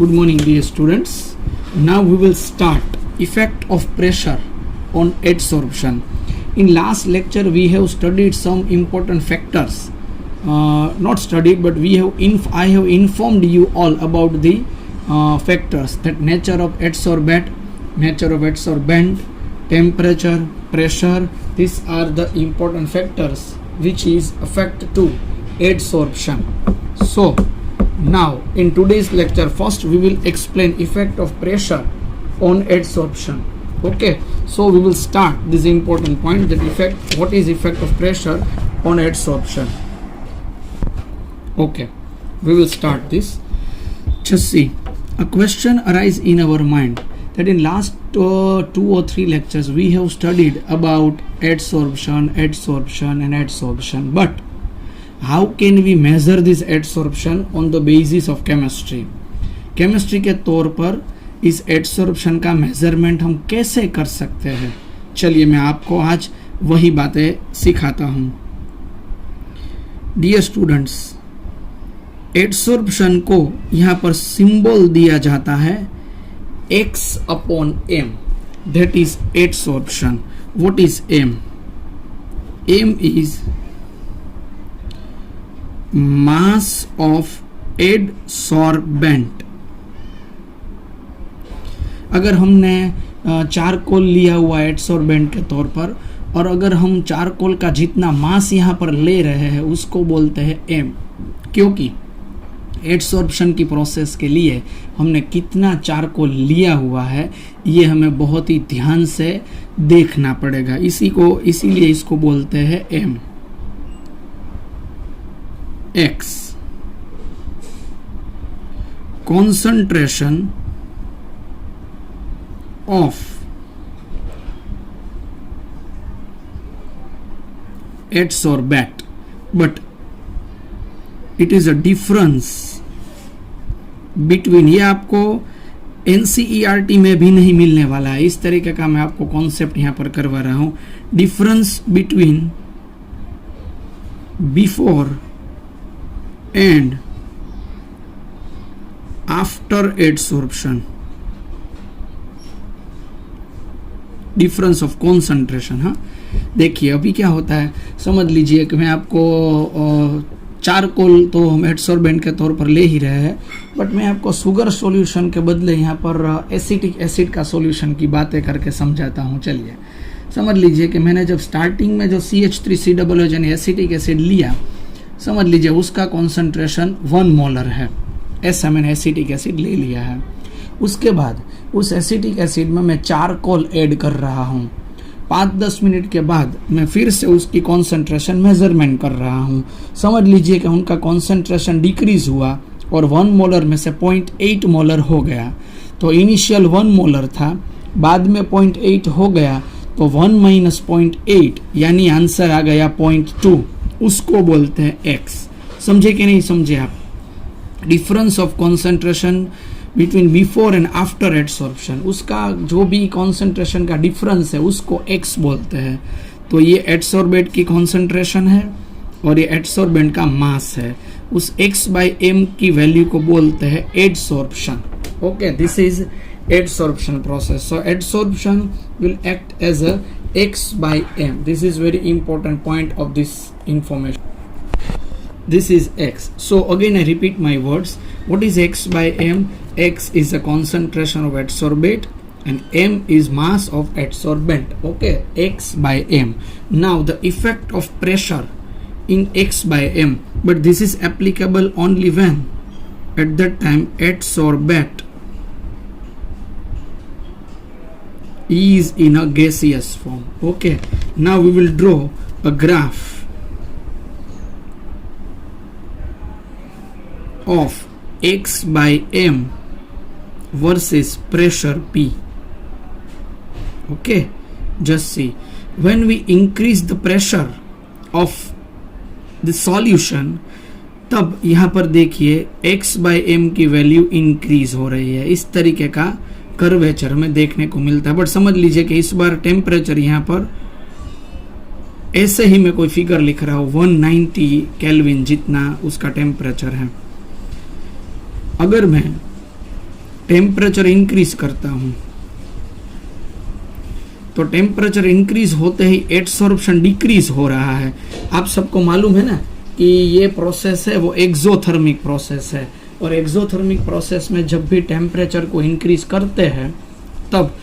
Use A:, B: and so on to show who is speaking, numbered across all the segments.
A: Good morning, dear students. Now we will start effect of pressure on adsorption. In last lecture, we have studied some important factors. Not studied, but I have informed you all about the factors, that nature of adsorbate, nature of adsorbent, temperature, pressure. These are the important factors which is affect to adsorption. So now in today's lecture, first we will explain effect of pressure on adsorption. Okay, so we will start this important point, that effect, what is effect of pressure on adsorption. Okay, we will start this. Just see, a question arises in our mind that in last 2 or 3 lectures we have studied about adsorption and adsorption, but how can we measure this adsorption on the basis of chemistry? Chemistry के तौर पर इस adsorption का measurement हम कैसे कर सकते हैं? चलिए मैं आपको आज वही बातें सिखाता हूं. डियर स्टूडेंट्स, एडसॉर्प्शन को यहाँ पर सिंबल दिया जाता है x/m, that is adsorption. What is m? m is mass of adsorbent. अगर हमने चारकोल लिया हुआ एडसॉर्बेंट के तौर पर, और अगर हम चारकोल का जितना मास यहाँ पर ले रहे हैं उसको बोलते हैं m, क्योंकि एडसॉर्प्शन की प्रोसेस के लिए हमने कितना चारकोल लिया हुआ है ये हमें बहुत ही ध्यान से देखना पड़ेगा. इसीलिए इसको बोलते हैं m. x concentration of adsorbate, but it is a difference between, ये आपको NCERT में भी नहीं मिलने वाला है. इस तरीके का मैं आपको कॉन्सेप्ट यहाँ पर करवा रहा हूँ. Difference between before and after adsorption, difference of concentration. हाँ, देखिए अभी क्या होता है, समझ लीजिए कि मैं आपको चारकोल तो हम एडसॉर्बेंट के तौर पर ले ही रहे हैं, बट मैं आपको शुगर सॉल्यूशन के बदले यहाँ पर एसिटिक एसिड का सॉल्यूशन की बातें करके समझाता हूँ. चलिए समझ लीजिए कि मैंने जब स्टार्टिंग में जो CH3COOH यानी एसिटिक एसिड लिया, समझ लीजिए उसका कॉन्सेंट्रेशन 1 मोलर है. ऐसा मैंने एसिटिक एसिड ले लिया है. उसके बाद उस एसिटिक एसिड में मैं चारकोल ऐड कर रहा हूँ. 5-10 मिनट के बाद मैं फिर से उसकी कॉन्सेंट्रेशन मेजरमेंट कर रहा हूँ. समझ लीजिए कि उनका कॉन्सेंट्रेशन डिक्रीज हुआ और 1 मोलर में से 0.8 मोलर हो गया. तो इनिशियल 1 मोलर था, बाद में 0.8 हो गया, तो 1 - 0.8 यानी आंसर आ गया 0.2. उसको बोलते हैं x. समझे कि नहीं समझे आप? Difference of concentration between before and after adsorption, उसका जो भी कॉन्सेंट्रेशन का डिफरेंस है उसको x बोलते हैं. तो ये एडसॉर्बेट की कॉन्सेंट्रेशन है और ये एडसॉर्बेंट का मास है. उस x/m की वैल्यू को बोलते हैं adsorption. Okay, this is adsorption process. So adsorption will act as a x/m. This is very important point of this information. This is x. So again I repeat my words. What is x/m? X is the concentration of adsorbate and m is mass of adsorbent. Okay, x/m. Now the effect of pressure in x/m, but this is applicable only when at that time adsorbate is in a gaseous form. Okay, now we will draw a graph of x/m versus pressure P. Okay, just see, when we increase the pressure of the solution, तब यहाँ पर देखिए x/m की value increase हो रही है. इस तरीके का कर्वेचर में देखने को मिलता है. बट समझ लीजिए कि इस बार टेम्परेचर यहाँ पर ऐसे ही मैं कोई फिगर लिख रहा हूँ, 190 केल्विन जितना उसका टेम्परेचर है. अगर मैं टेम्परेचर इंक्रीज करता हूं तो टेम्परेचर इंक्रीज होते ही एडसॉर्प्शन डिक्रीज हो रहा है। आप सबको मालूम है ना कि ये प्रोसेस है वो एक्सोथर्मिक प्रोसेस है, और एक्सोथर्मिक प्रोसेस में जब भी टेम्परेचर को इंक्रीज करते हैं तब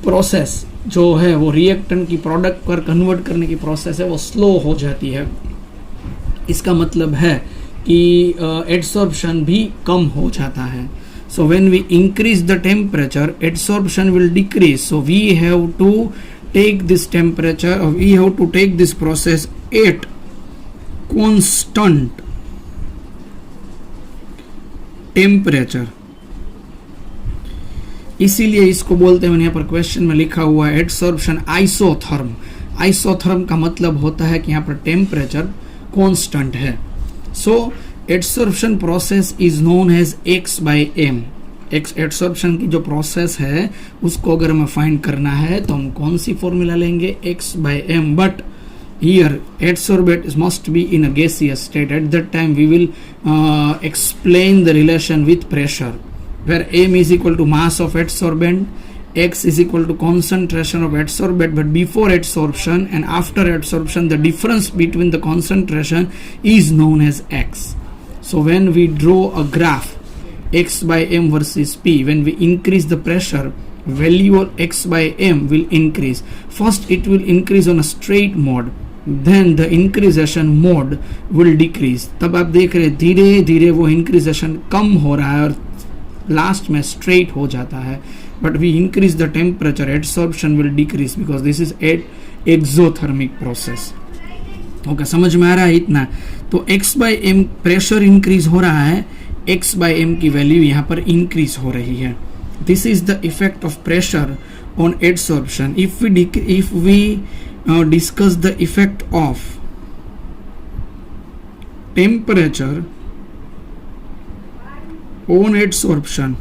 A: प्रोसेस जो है वो रिएक्टेंट की प्रोडक्ट पर कन्वर्ट करने की प्रोसेस है वो स्लो हो जाती है। इसका मतलब है कि एडसॉर्प्शन भी कम हो जाता है। So when we increase the temperature, adsorption will decrease. So we have to take this temperature, or we have to take this process at constant temperature. इसीलिए इसको बोलते हैं, यहाँ पर क्वेश्चन में लिखा हुआ है एडसॉर्प्शन आइसोथर्म। आइसोथर्म का मतलब होता है कि यहाँ पर टेम्परेचर कांस्टेंट है। So adsorption process is known as x by m. Adsorption की जो प्रोसेस है उसको अगर हमें फाइंड करना है तो हम कौन सी फॉर्मूला लेंगे, x by m. But here adsorbate must be in a gaseous state. At that time we will explain the relation with pressure, where m is equal to mass of adsorbent, x is equal to concentration of adsorbate. But before adsorption and after adsorption, the difference between the concentration is known as x. So when we draw a graph x by m versus p, when we increase the pressure, value of x by m will increase. First it will increase on a straight mode, then the increasation mode will decrease. तब आप देख रहे धीरे धीरे वो increasation कम हो रहा है और लास्ट में straight हो जाता है. But we increase the temperature, adsorption will decrease because this is exothermic process. Okay, समझ में आ रहा है इतना? तो x by m pressure increase हो रहा है, x by m की वैल्यू यहाँ पर इंक्रीज हो रही है. This is the effect of pressure on adsorption. If we discuss the effect of temperature on adsorption,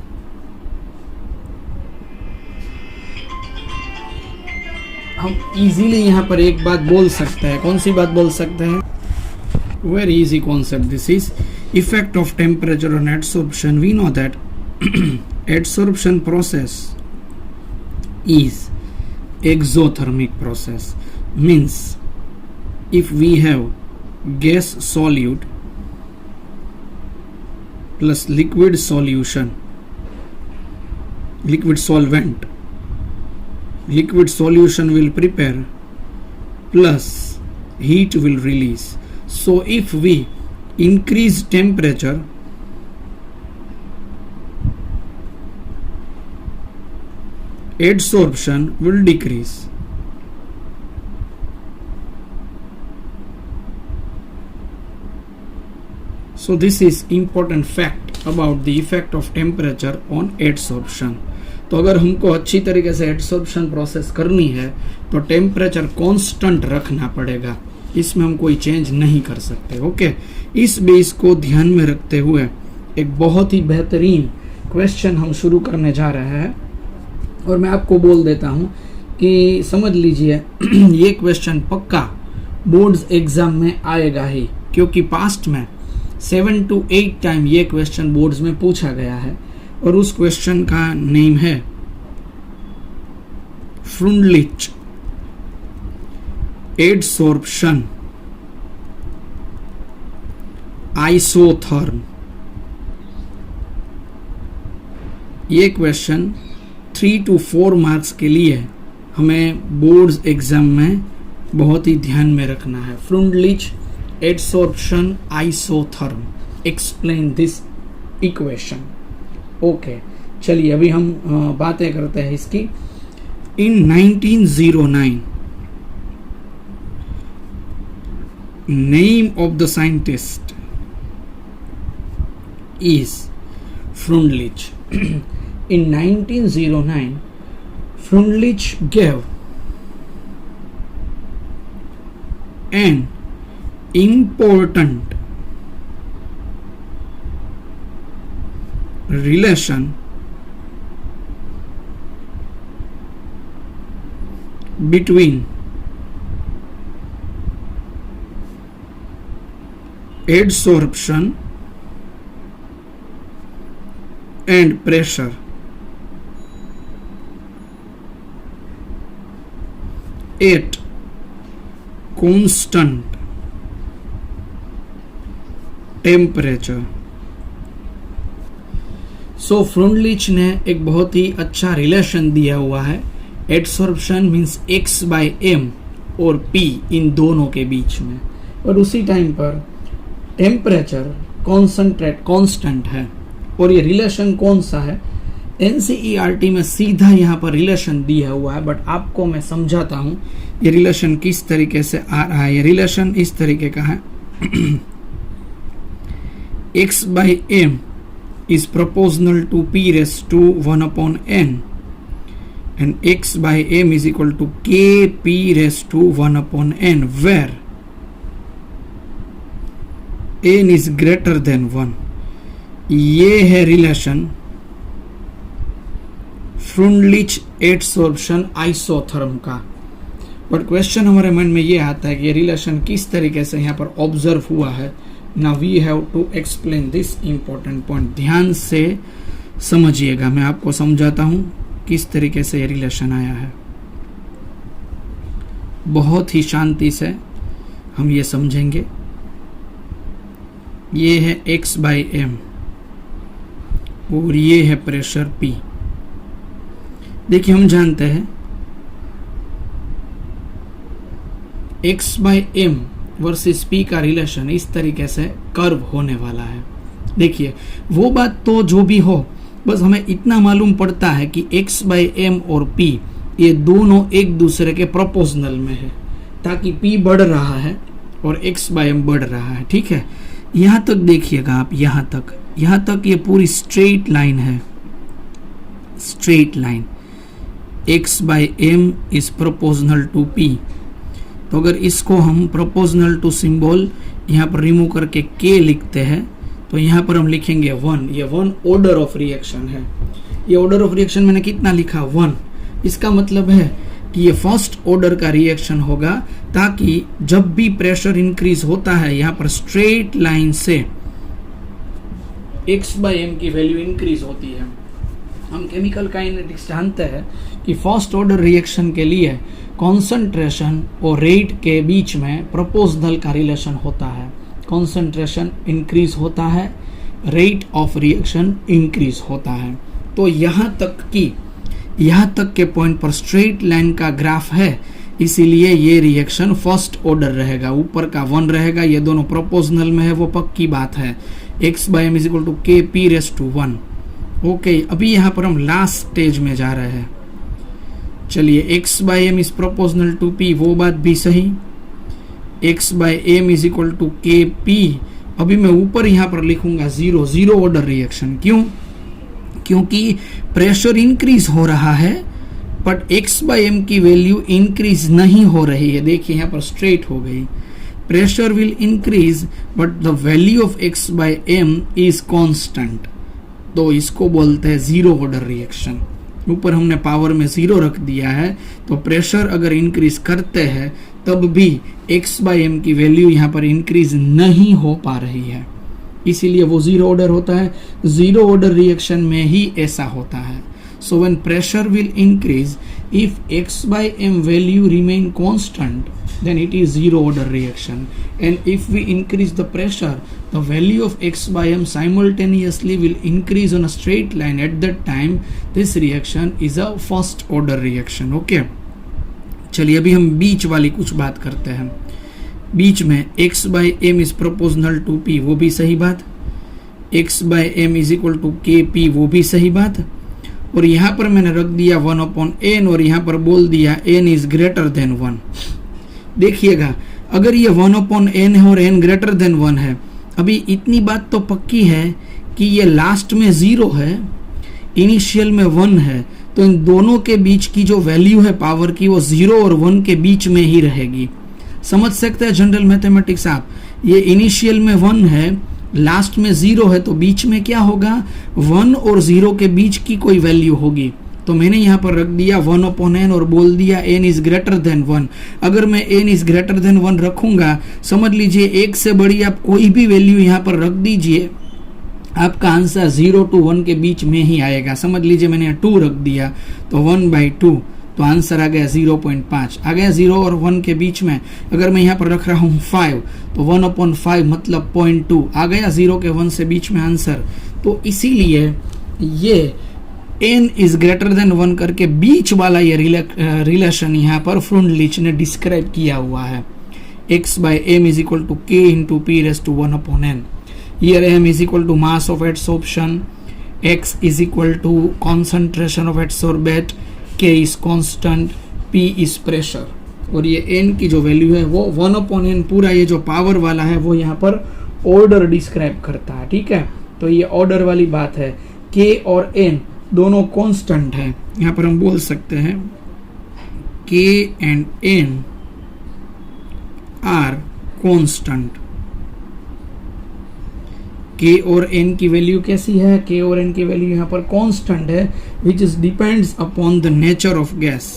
A: हम इजीली यहाँ पर एक बात बोल सकते हैं. कौन सी बात बोल सकते हैं? Very easy concept. This is effect of temperature on adsorption. We know that adsorption process is exothermic process. Means if we have gas solute plus liquid solution, liquid solvent, liquid solution will prepare plus heat will release. So if we increase temperature, adsorption will decrease. So this is important fact about the effect of temperature on adsorption. तो अगर हमको अच्छी तरीके से adsorption process करनी है तो temperature constant रखना पड़ेगा, इसमें हम कोई चेंज नहीं कर सकते. ओके, इस बेस को ध्यान में रखते हुए एक बहुत ही बेहतरीन क्वेश्चन हम शुरू करने जा रहे हैं. और मैं आपको बोल देता हूं कि समझ लीजिए ये क्वेश्चन पक्का बोर्ड्स एग्जाम में आएगा ही, क्योंकि पास्ट में 7 to 8 टाइम ये क्वेश्चन बोर्ड्स में पूछा गया है. और उस क्वेश्चन का नेम है फ्रुंडलिच एडसॉर्प्शन आइसोथर्म. ये क्वेश्चन 3 to 4 मार्क्स के लिए हमें बोर्ड्स एग्जाम में बहुत ही ध्यान में रखना है. Freundlich adsorption isotherm, explain this equation. Okay, चलिए अभी हम बातें करते हैं इसकी. In 1909 name of the scientist is Freundlich. In 1909, Freundlich gave an important relation between adsorption and pressure at constant temperature. सो फ्रुंडलिच ने एक बहुत ही अच्छा रिलेशन दिया हुआ है, एडसॉर्प्शन मीन्स x/m और p इन दोनों के बीच में, और उसी टाइम पर टेम्परेचर कांस्टेंट है। और ये रिलेशन कौन सा है, एनसीईआरटी में सीधा यहाँ पर रिलेशन दिया हुआ है, बट आपको मैं समझाता हूँ ये रिलेशन किस तरीके से आ रहा है। ये रिलेशन इस तरीके का है, x/m is proportional to p raised to 1/n and x/m is equal to kp raised to 1/n where n is greater than 1। ये है रिलेशन फ्रुंडलिच एडसॉर्प्शन आइसोथर्म का। बट क्वेश्चन हमारे मन में ये आता है कि ये रिलेशन किस तरीके से यहाँ पर ऑब्जर्व हुआ है। Now we have to explain this important point. ध्यान से समझिएगा, मैं आपको समझाता हूँ किस तरीके से ये रिलेशन आया है। बहुत ही शांति से हम ये समझेंगे। ये है x/m और ये है प्रेशर P। देखिए हम जानते हैं x/m वर्सेस P का रिलेशन इस तरीके से कर्व होने वाला है। देखिए वो बात तो जो भी हो, बस हमें इतना मालूम पड़ता है कि x/m और P ये दोनों एक दूसरे के प्रोपोर्शनल में है, ताकि P बढ़ रहा है और x/m बढ़ रहा है। ठीक है, यहां तक देखिएगा आप, यहां तक ये पूरी स्ट्रेट लाइन है, straight line. x/m is proportional to P। तो अगर इसको हम प्रोपोर्शनल टू सिंबल यहाँ पर रिमूव करके k लिखते हैं, तो यहाँ पर हम लिखेंगे 1। ये 1 ऑर्डर ऑफ रिएक्शन है। ये ऑर्डर ऑफ रिएक्शन मैंने कितना लिखा, 1। इसका मतलब है कि ये फर्स्ट ऑर्डर का रिएक्शन होगा, ताकि जब भी प्रेशर इंक्रीज होता है यहाँ पर स्ट्रेट लाइन से x/m की वैल्यू इंक्रीज होती है। हम केमिकल काइनेटिक्स जानते हैं कि फर्स्ट ऑर्डर रिएक्शन के लिए कॉन्सेंट्रेशन और रेट के बीच में प्रोपोर्शनल का रिलेशन होता है। कॉन्सेंट्रेशन इंक्रीज होता है, रेट ऑफ रिएक्शन इंक्रीज होता है। तो यहाँ तक के पॉइंट पर स्ट्रेट लाइन का ग्राफ है, इसीलिए ये रिएक्शन फर्स्ट ऑर्डर रहेगा। ऊपर का 1 रहेगा, ये दोनों प्रोपोर्शनल में है, वो पक्की बात है। x/m is equal to kp raise to 1। Okay, अभी यहाँ पर हम लास्ट स्टेज में जा रहे हैं। चलिए, x/m is proportional to p, वो बात भी सही। x/m is equal to kp, अभी मैं ऊपर यहाँ पर लिखूंगा 0 ऑर्डर रिएक्शन। क्यों? क्योंकि प्रेशर इंक्रीज हो रहा है, बट x/m की वैल्यू इंक्रीज नहीं हो रही है। देखिए यहाँ पर स्ट्रेट हो गई। Pressure will increase but the value of x/m is constant, तो इसको बोलते हैं 0 ऑर्डर रिएक्शन। ऊपर हमने पावर में 0 रख दिया है, तो प्रेशर अगर इंक्रीज करते हैं तब भी x/m की वैल्यू यहाँ पर इंक्रीज नहीं हो पा रही है, इसीलिए वो 0 ऑर्डर होता है। 0 ऑर्डर रिएक्शन में ही ऐसा होता है। So when pressure will increase, if x/m value remain constant, then it is 0 order reaction. And if we increase the pressure, the value of x/m simultaneously will increase on a straight line. At that time, this reaction is a first order reaction. Okay? चलिए अभी हम बीच वाली कुछ बात करते हैं। बीच में x/m is proportional to p, वो भी सही बात। x/m is equal to kp, वो भी सही बात। और यहाँ पर मैंने रख दिया 1/n और यहाँ पर बोल दिया n is greater than 1। देखिएगा, अगर ये 1/n है और n greater than 1 है, अभी इतनी बात तो पक्की है कि ये लास्ट में 0 है, इनिशियल में 1 है, तो इन दोनों के बीच की जो वैल्यू है पावर की, वो 0 और 1 के बीच में ही रहेगी। समझ सकते हैं जनरल मैथमेटिक्स आप? ये इनिशियल में 1 है, लास्ट में 0 है, तो बीच में क्या होगा? 1 और 0 के बीच की कोई वैल्यू होगी। तो मैंने यहाँ पर रख दिया 1/n और बोल दिया n इज ग्रेटर देन 1। अगर मैं n इज ग्रेटर देन 1 रखूंगा, समझ लीजिए 1 से बड़ी आप कोई भी वैल्यू यहाँ पर रख दीजिए, आपका आंसर 0 to 1 के बीच में ही आएगा। समझ लीजिए मैंने यहाँ 2 रख दिया तो 1/2, तो आंसर आ गया 0.5 आ गया। 0 और 1 के बीच में अगर मैं यहाँ पर रख रहा हूँ 5 तो 1/5 मतलब 0.2 आ गया 0 के 1 से बीच में आंसर। तो इसीलिए ये n इज ग्रेटर देन 1 करके बीच वाला ये रिलेशन यहाँ पर फ्रुंडलिच ने डिस्क्राइब किया हुआ है। x/m is equal to k into p raise to 1/n। Here m is equal to mass of adsorption, x is equal to concentration of adsorbate, k is constant, p is pressure। और ये n की जो value है वो 1/n, पूरा ये जो power वाला है वो यहाँ पर ऑर्डर डिस्क्राइब करता है। ठीक है, तो ये ऑर्डर वाली बात है। k और n दोनों कांस्टेंट है, यहाँ पर हम बोल सकते हैं k and n are constant. k और n की वैल्यू कैसी है? k और n की वैल्यू यहाँ पर कांस्टेंट है, which is depends upon the nature of gas,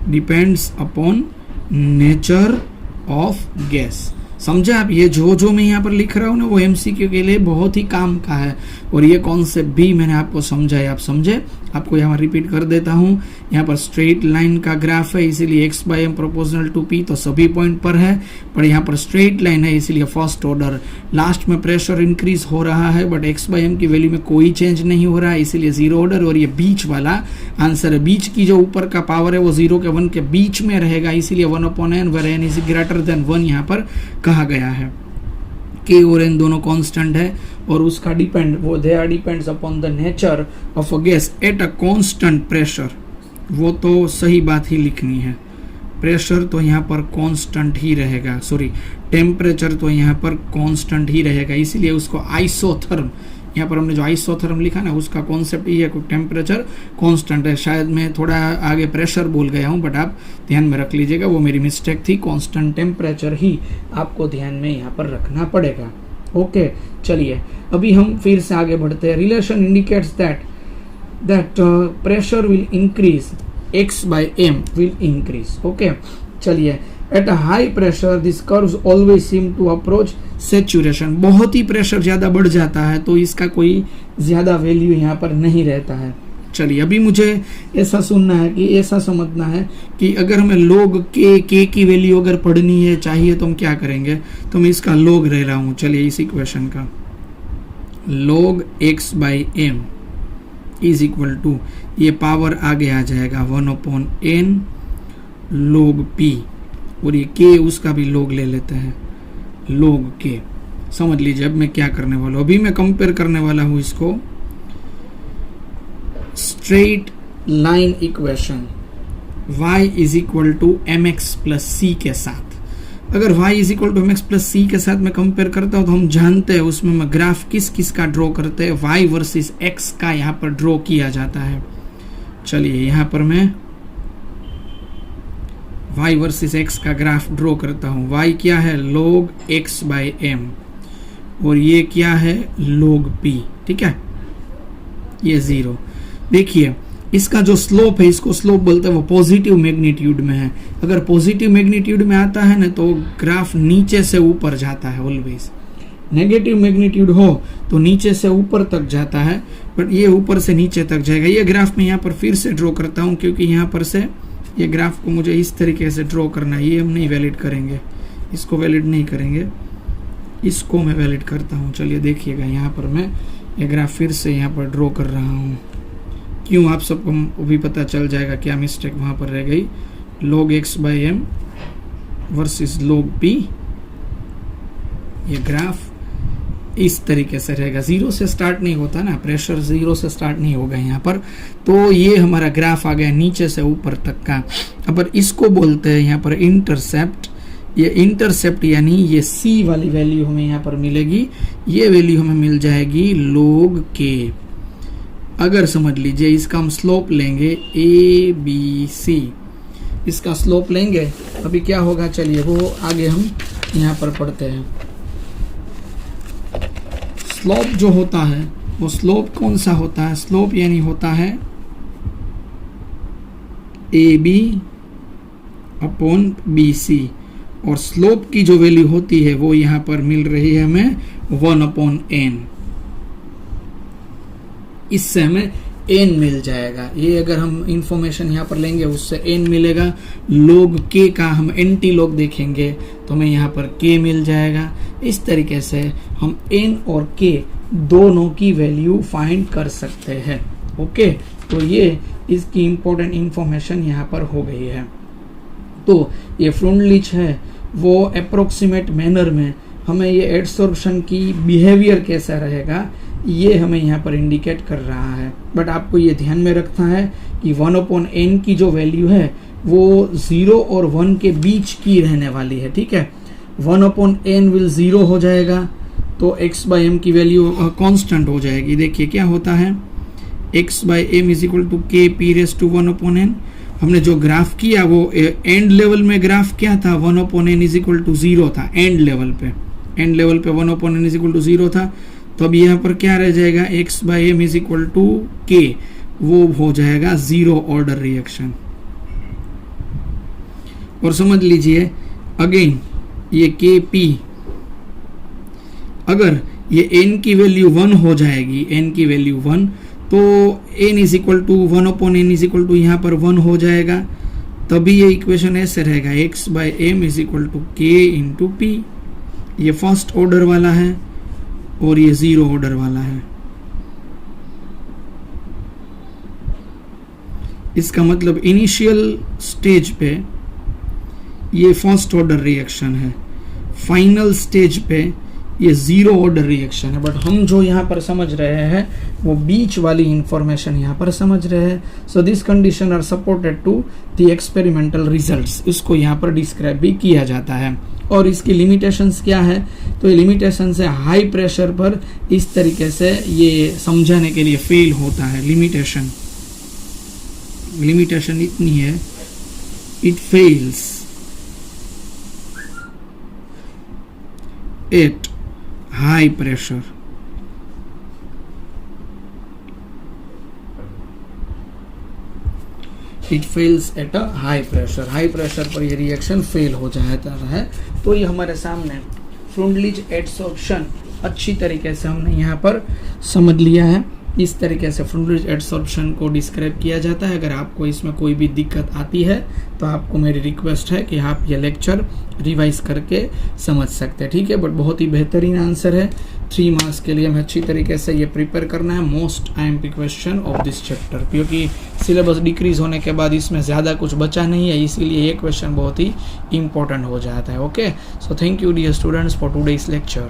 A: depends upon nature of gas. समझे आप? ये जो मैं यहाँ पर लिख रहा हूँ ना वो एमसीक्यू के लिए बहुत ही काम का है, और ये कॉन्सेप्ट भी मैंने आपको समझाया, आप समझे। आपको यहाँ रिपीट कर देता हूँ, यहाँ पर स्ट्रेट लाइन का ग्राफ है इसीलिए x/m प्रोपोर्शनल टू p, तो सभी पॉइंट पर है, पर यहाँ पर स्ट्रेट लाइन है इसीलिए फर्स्ट ऑर्डर। लास्ट में प्रेशर इंक्रीज हो रहा है बट x/m की वैल्यू में कोई चेंज नहीं हो रहा है इसीलिए 0 ऑर्डर। और ये बीच वाला आंसर है, बीच की जो ऊपर का पावर है वो 0 के 1 के बीच में रहेगा इसीलिए 1/n where n is greater than 1 यहाँ पर कहा गया है। k और n दोनों कांस्टेंट है और उसका डिपेंड वो they are depends upon the nature of a gas at a constant pressure. वो तो सही बात ही लिखनी है, प्रेशर तो यहाँ पर कांस्टेंट ही रहेगा, सॉरी टेम्परेचर तो यहाँ पर कांस्टेंट ही रहेगा, इसीलिए उसको आइसोथर्म, यहाँ पर हमने जो आइसोथर्म लिखा ना उसका कॉन्सेप्ट ये है, टेम्परेचर कांस्टेंट है। शायद मैं थोड़ा आगे प्रेशर बोल गया हूँ बट आप ध्यान में रख लीजिएगा, वो मेरी मिस्टेक थी। कांस्टेंट टेम्परेचर ही आपको ध्यान में यहाँ पर रखना पड़ेगा। ओके, चलिए अभी हम फिर से आगे बढ़ते हैं। Relation indicates that pressure will increase, x/m will increase. Okay, चलिए at a high pressure this curves always seem to approach saturation. बहुत ही प्रेशर ज्यादा बढ़ जाता है तो इसका कोई ज्यादा वैल्यू यहाँ पर नहीं रहता है। चलिए अभी मुझे ऐसा सुनना है कि ऐसा समझना है कि अगर हमें log k की वैल्यू अगर पढ़नी है चाहिए तो हम क्या करेंगे, तो मैं इसका log ले रहा हूँ। चलिए इस इक्वेशन का log x/m is equal to, ये पावर आगे आ जाएगा 1/n log p, और ये k उसका भी log ले लेते हैं log k। समझ लीजिए अब मैं क्या करने वाला हूँ, अभी मैं कंपेयर करने वाला हूँ इसको straight line equation y is equal to mx plus c के साथ। अगर y is equal to mx plus c के साथ मैं कंपेयर करता हूं तो हम जानते हैं उसमें मैं ग्राफ किस किस का ड्रॉ करते हैं, y वर्सेस x का यहाँ पर ड्रॉ किया जाता है। चलिए यहाँ पर मैं y वर्सेस x का ग्राफ ड्रॉ करता हूँ। y क्या है log x/m और ये क्या है log p। ठीक है, ये 0। देखिए इसका जो स्लोप है, इसको स्लोप बोलते हैं, वो पॉजिटिव मैग्नीट्यूड में है। अगर पॉजिटिव मैग्नीट्यूड में आता है ना तो ग्राफ नीचे से ऊपर जाता है ऑलवेज। नेगेटिव मैग्नीट्यूड हो तो नीचे से ऊपर तक जाता है, बट ये ऊपर से नीचे तक जाएगा। ये ग्राफ मैं यहाँ पर फिर से ड्रॉ करता हूँ क्योंकि यहाँ पर से ये ग्राफ को मुझे इस तरीके से ड्रॉ करना है। ये हम नहीं वैलिड करेंगे, इसको वैलिड नहीं करेंगे, इसको मैं वैलिड करता हूँ। चलिए देखिएगा यहाँ पर मैं ये ग्राफ फिर से यहाँ पर ड्रॉ कर रहा हूँ। क्यों, आप सबको भी पता चल जाएगा क्या मिस्टेक वहाँ पर रह गई। log x/m versus log p, ये ग्राफ इस तरीके से रहेगा। 0 से स्टार्ट नहीं होता ना, प्रेशर 0 से स्टार्ट नहीं होगा यहाँ पर। तो ये हमारा ग्राफ आ गया नीचे से ऊपर तक का। अब इसको बोलते हैं यहाँ पर इंटरसेप्ट। ये इंटरसेप्ट यानी ये c वाली वैल्यू हमें यहाँ पर मिलेगी, ये वैल्यू हमें मिल जाएगी log k। अगर समझ लीजिए इसका हम स्लोप लेंगे ABC, इसका स्लोप लेंगे, अभी क्या होगा चलिए वो आगे हम यहाँ पर पढ़ते हैं। स्लोप जो होता है वो स्लोप कौन सा होता है, स्लोप यानी होता है AB अपॉन BC, और स्लोप की जो वैल्यू होती है वो यहाँ पर मिल रही है हमें 1/n, इससे हमें n मिल जाएगा। ये अगर हम इंफॉर्मेशन यहाँ पर लेंगे उससे n मिलेगा। log k का हम एंटी लॉग देखेंगे तो हमें यहाँ पर k मिल जाएगा। इस तरीके से हम n और k दोनों की वैल्यू फाइंड कर सकते हैं। ओके, तो ये इसकी इंपॉर्टेंट इंफॉर्मेशन यहाँ पर हो गई है। तो ये फ्रुंडलिच है वो अप्रोक्सीमेट मैनर में हमें ये एडसॉर्प्शन की बिहेवियर कैसा रहेगा ये हमें यहाँ पर इंडिकेट कर रहा है। बट आपको ये ध्यान में रखना है कि 1/n की जो वैल्यू है वो 0 और 1 के बीच की रहने वाली है। ठीक है, 1/n विल 0 हो जाएगा तो x/m की वैल्यू कांस्टेंट हो जाएगी। देखिए क्या होता है, x/m is equal to k p raise to 1/n। हमने जो ग्राफ किया वो एंड लेवल में ग्राफ क्या था, 1/n इज इक्वल टू 0 था। एंड लेवल पे 1/n इज इक्वल टू 0 था। तो अब यहाँ पर क्या रह जाएगा, x/m is equal to k, वो हो जाएगा 0 ऑर्डर रिएक्शन। और समझ लीजिए अगेन ये kp, अगर ये n की वैल्यू 1 हो जाएगी, n की वैल्यू 1, तो n is equal to 1/n is equal to यहाँ पर 1 हो जाएगा। तभी ये इक्वेशन ऐसे रहेगा, x/m is equal to k into p। ये फर्स्ट ऑर्डर वाला है और ये 0 ऑर्डर वाला है। इसका मतलब इनिशियल स्टेज पे ये फर्स्ट ऑर्डर रिएक्शन है, फाइनल स्टेज पे ये 0 ऑर्डर रिएक्शन है। बट हम जो यहाँ पर समझ रहे हैं वो बीच वाली इंफॉर्मेशन यहाँ पर समझ रहे हैं। So this condition are supported to the experimental results, इसको यहाँ पर डिस्क्राइब भी किया जाता है। और इसकी लिमिटेशंस क्या है, तो ये लिमिटेशंस है हाई प्रेशर पर इस तरीके से ये समझाने के लिए फेल होता है। लिमिटेशन इतनी है, it fails at high pressure. It fails eight a high pressure. High pressure पर ये रिएक्शन फेल हो जाता है। तो ये हमारे सामने फ्रुंडलिच एडसॉर्प्शन अच्छी तरीके से हमने यहाँ पर समझ लिया है। इस तरीके से फ्रुंडलिच एडसॉर्प्शन को डिस्क्राइब किया जाता है। अगर आपको इसमें कोई भी दिक्कत आती है तो आपको मेरी रिक्वेस्ट है कि आप ये लेक्चर रिवाइज करके समझ सकते हैं। ठीक है, बट बहुत ही बेहतरीन आंसर है। 3 मार्क्स के लिए हमें अच्छी तरीके से ये प्रिपेयर करना है most IMP question of this chapter, क्योंकि सिलेबस डिक्रीज होने के बाद इसमें ज़्यादा कुछ बचा नहीं है, इसीलिए ये क्वेश्चन बहुत ही इंपॉर्टेंट हो जाता है। Okay, so thank you dear students for today's lecture.